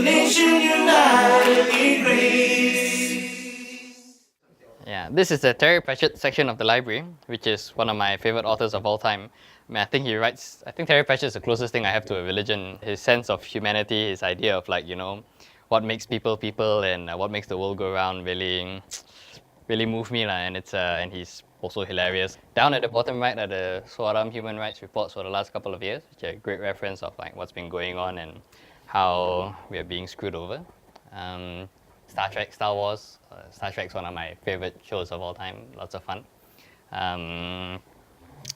nation united in grace. Yeah, this is the Terry Pratchett section of the library, which is one of my favorite authors of all time. I think Terry Pratchett is the closest thing I have to a religion. His sense of humanity, his idea of what makes people people and what makes the world go round really moved me, and he's also hilarious. Down at the bottom right are the Swaram human rights reports for the last couple of years, which are a great reference of what's been going on and how we are being screwed over. Star Trek, Star Wars. Star Trek's one of my favorite shows of all time. Lots of fun.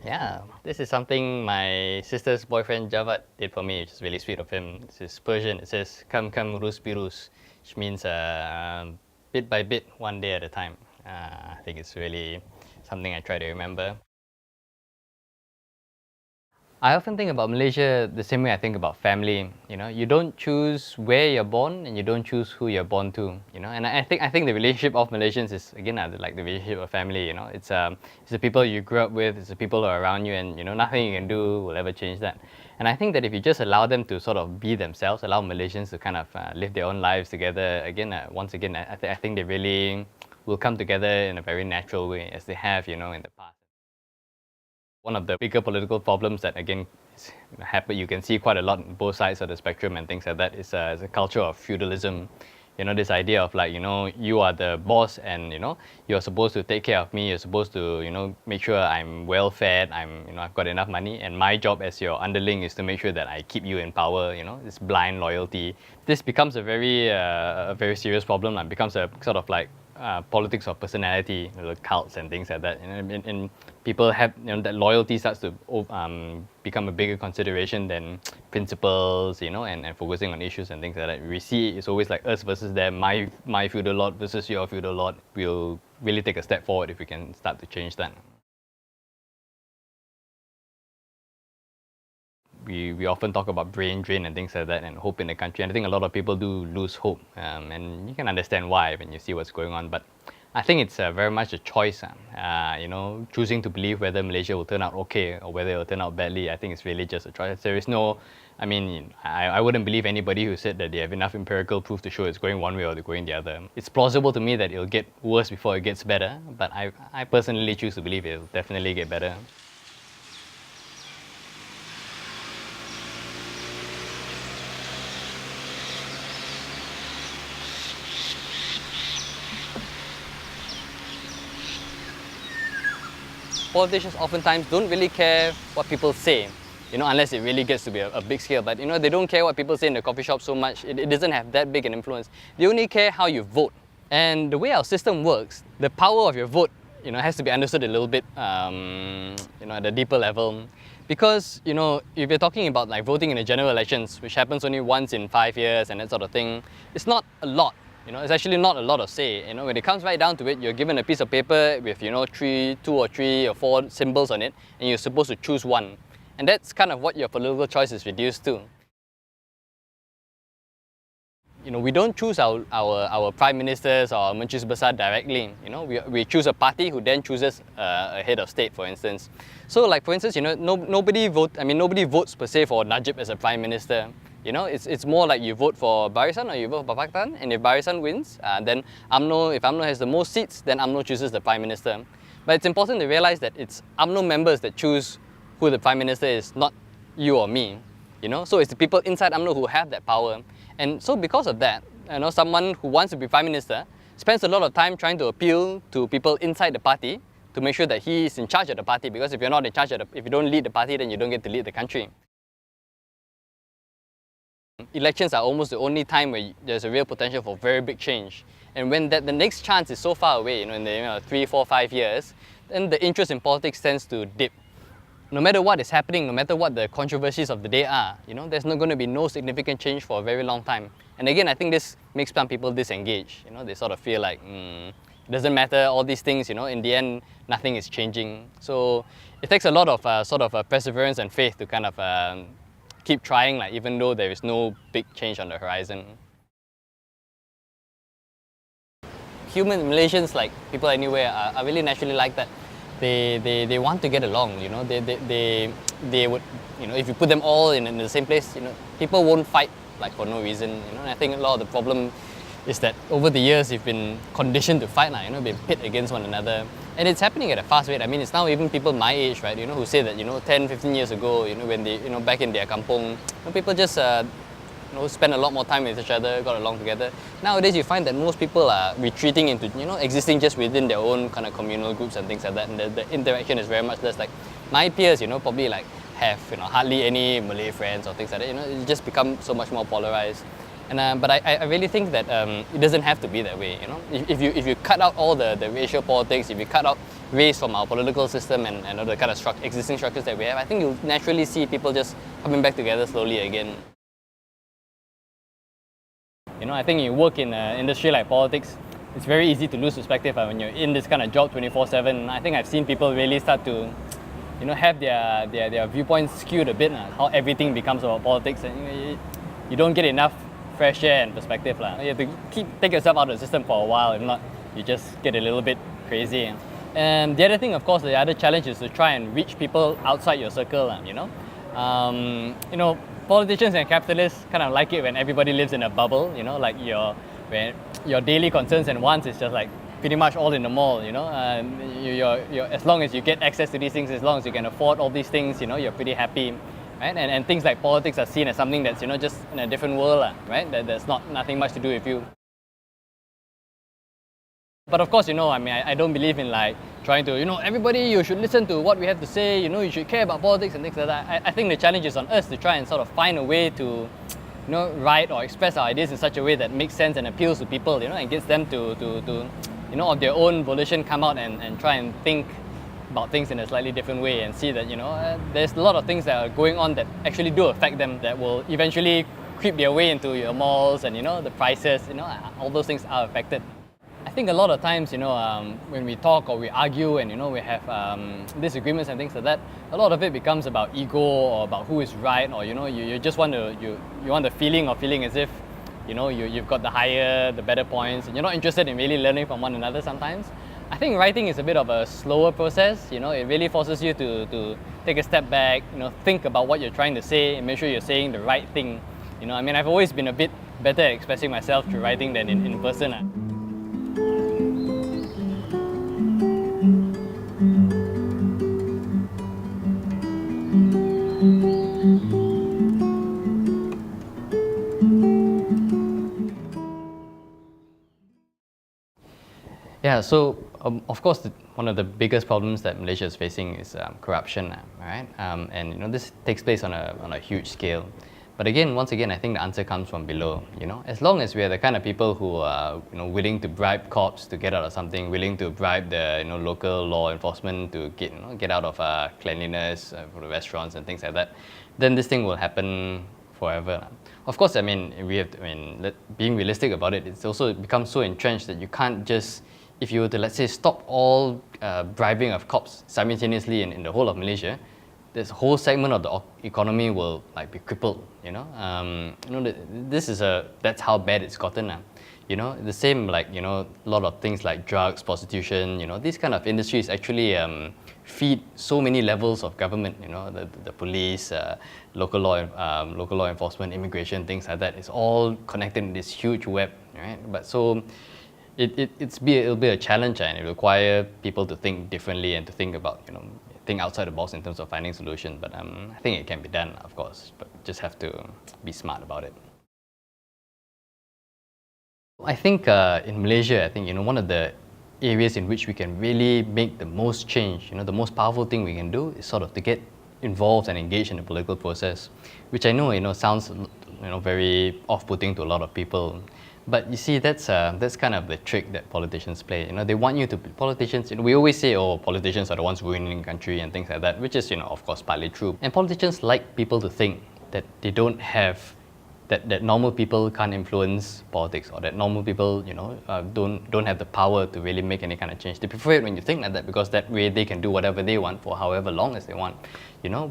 Yeah, this is something my sister's boyfriend Javad did for me, which is really sweet of him. This is Persian. It says "Kam kam rus birus," which means bit by bit, one day at a time. I think it's really something I try to remember. I often think about Malaysia the same way I think about family. You don't choose where you're born, and you don't choose who you're born to. And I think the relationship of Malaysians is again like the relationship of family. It's the people you grew up with, it's the people who are around you, and nothing you can do will ever change that. And I think that if you just allow them to sort of be themselves, allow Malaysians to kind of live their own lives together, once again, I think they really will come together in a very natural way, as they have, in the past. One of the bigger political problems that, again, you can see quite a lot on both sides of the spectrum and things like that is a culture of feudalism. This idea of you are the boss and, you're supposed to take care of me, you're supposed to, make sure I'm well fed, I've got enough money, and my job as your underling is to make sure that I keep you in power, this blind loyalty. This becomes a very serious problem, and becomes a sort of politics of personality, the cults and things like that. And people have, that loyalty starts to become a bigger consideration than principles, and focusing on issues and things like that. We see it's always like us versus them, my feudal lord versus your feudal lord. We'll really take a step forward if we can start to change that. We often talk about brain drain and things like that, and hope in the country, and I think a lot of people do lose hope, and you can understand why when you see what's going on. But I think it's very much a choice, choosing to believe whether Malaysia will turn out okay or whether it will turn out badly. I think it's really just a choice. There is no, I wouldn't believe anybody who said that they have enough empirical proof to show it's going one way or going the other. It's plausible to me that it'll get worse before it gets better, but I personally choose to believe it'll definitely get better. Politicians oftentimes don't really care what people say, unless it really gets to be a big scale. But they don't care what people say in the coffee shop so much. It doesn't have that big an influence. They only care how you vote. And the way our system works, the power of your vote, has to be understood a little bit, at a deeper level. Because, if you're talking about voting in the general elections, which happens only once in 5 years and that sort of thing, it's not a lot. It's actually not a lot of say. When it comes right down to it, you're given a piece of paper with, 2 or 3 or 4 symbols on it, and you're supposed to choose one. And that's kind of what your political choice is reduced to. We don't choose our prime ministers or our Menteri Besar directly. We choose a party who then chooses a head of state, for instance. So, for instance, nobody votes per se for Najib as a prime minister. It's more like you vote for Barisan or you vote for Pakatan, and if Barisan wins, then if UMNO has the most seats, then UMNO chooses the Prime Minister. But it's important to realize that it's UMNO members that choose who the Prime Minister is, not you or me. So it's the people inside UMNO who have that power. And so because of that, someone who wants to be Prime Minister spends a lot of time trying to appeal to people inside the party to make sure that he is in charge of the party, because if you're not in charge if you don't lead the party, then you don't get to lead the country. Elections are almost the only time where there's a real potential for very big change. And when the next chance is so far away, in the 3, 4, 5 years, then the interest in politics tends to dip. No matter what is happening, no matter what the controversies of the day are, there's not going to be no significant change for a very long time. And again, I think this makes some people disengage. They sort of feel like, it doesn't matter, all these things, in the end, nothing is changing. So it takes a lot of perseverance and faith to kind of keep trying, even though there is no big change on the horizon. Malaysians, people anywhere, are really naturally like that. They want to get along, They would, if you put them all in the same place, people won't fight like for no reason, and I think a lot of the problem is that over the years you've been conditioned to fight, been pit against one another. And it's happening at a fast rate. I mean, it's now even people my age, right, who say that, 10, 15 years ago, when they, back in their kampong, people just, spend a lot more time with each other, got along together. Nowadays, you find that most people are retreating into, existing just within their own kind of communal groups and things like that. And the interaction is very much less like my peers, probably like have, hardly any Malay friends or things like that. It just become so much more polarized. And but I really think that it doesn't have to be that way. If you cut out all the racial politics, if you cut out race from our political system and all the kind of existing structures that we have, I think you'll naturally see people just coming back together slowly again. I think you work in an industry like politics, it's very easy to lose perspective when you're in this kind of job 24/7. I think I've seen people really start to, have their viewpoints skewed a bit, how everything becomes about politics, and you don't get enough fresh air and perspective. You have to take yourself out of the system for a while, if not, you just get a little bit crazy. And the other thing, of course, the other challenge is to try and reach people outside your circle. Politicians and capitalists kind of like it when everybody lives in a bubble. Like when your daily concerns and wants is just like pretty much all in the mall. You're as long as you get access to these things, as long as you can afford all these things, you're pretty happy. Right? And things like politics are seen as something that's just in a different world, right? That's nothing much to do with you. But of course, I don't believe in like trying to, everybody, you should listen to what we have to say, you should care about politics and things like that. I think the challenge is on us to try and sort of find a way to, write or express our ideas in such a way that makes sense and appeals to people, and gets them to of their own volition come out and try and think about things in a slightly different way and see that, there's a lot of things that are going on that actually do affect them, that will eventually creep their way into your malls and, the prices, all those things are affected. I think a lot of times, when we talk or we argue and, we have disagreements and things like that, a lot of it becomes about ego or about who is right, or, you just want to, you want the feeling of feeling as if, you've got the better points, and you're not interested in really learning from one another sometimes. I think writing is a bit of a slower process. It really forces you to take a step back, think about what you're trying to say and make sure you're saying the right thing. I've always been a bit better at expressing myself through writing than in person. Yeah, so of course, one of the biggest problems that Malaysia is facing is corruption, right? And this takes place on a huge scale. But once again, I think the answer comes from below. As long as we are the kind of people who are willing to bribe cops to get out of something, willing to bribe the local law enforcement to get out of cleanliness for the restaurants and things like that, then this thing will happen forever. Of course, being realistic about it, it's also become so entrenched that you can't just, if you were to, let's say, stop all bribing of cops simultaneously in the whole of Malaysia, this whole segment of the economy will be crippled. That's how bad it's gotten now. The same a lot of things like drugs, prostitution. These kind of industries actually feed so many levels of government. The police, local law enforcement, immigration, things like that. It's all connected in this huge web, right? But so. It'll be a challenge, and it will require people to think differently and to think about, think outside the box in terms of finding solutions. But I think it can be done, of course, but just have to be smart about it. I think in Malaysia, one of the areas in which we can really make the most change, the most powerful thing we can do is sort of to get involved and engaged in the political process, which I know, sounds, very off-putting to a lot of people. But you see, that's kind of the trick that politicians play. They want you to be politicians. We always say, oh, politicians are the ones ruining the country and things like that, which is, of course, partly true. And politicians like people to think that they don't have, that normal people can't influence politics, or that normal people, don't have the power to really make any kind of change. They prefer it when you think like that, because that way they can do whatever they want for however long as they want. you know,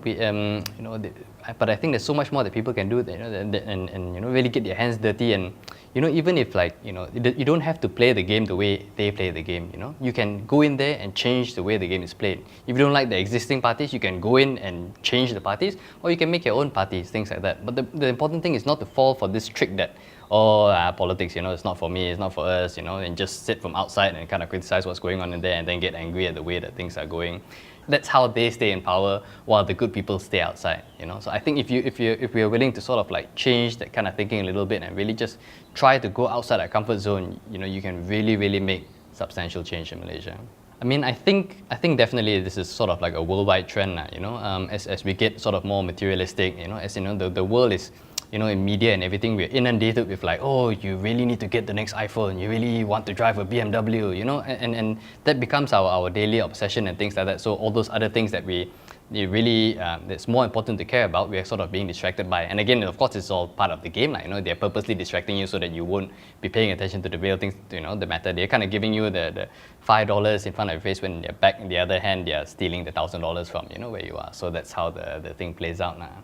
but I think there's so much more that people can do, and you know, really get their hands dirty, and you know, even if like, you know, you don't have to play the game the way they play the game, you know, you can go in there and change the way the game is played. If you don't like the existing parties, you can go in and change the parties, or you can make your own parties, things like that. But the important thing is not to fall for this trick that, politics, you know, it's not for me, it's not for us, you know, and just sit from outside and kind of criticize what's going on in there and then get angry at the way that things are going. That's how they stay in power while the good people stay outside, you know. So I think if we are willing to sort of like change that kind of thinking a little bit and really just try to go outside our comfort zone, you know, you can really make substantial change in Malaysia. I mean, I think definitely this is sort of like a worldwide trend, you know, as we get sort of more materialistic, you know, as you know, the world is, you know, in media and everything, we're inundated with like, oh, you really need to get the next iPhone, you really want to drive a BMW, you know, and that becomes our daily obsession and things like that. So all those other things that that's more important to care about, we're sort of being distracted by. And again, of course, it's all part of the game, like, you know, they're purposely distracting you so that you won't be paying attention to the real things, you know, that matter. They're kind of giving you the $5 in front of your face when they're back, on the other hand, they're stealing the $1,000 from, you know, where you are. So that's how the thing plays out now.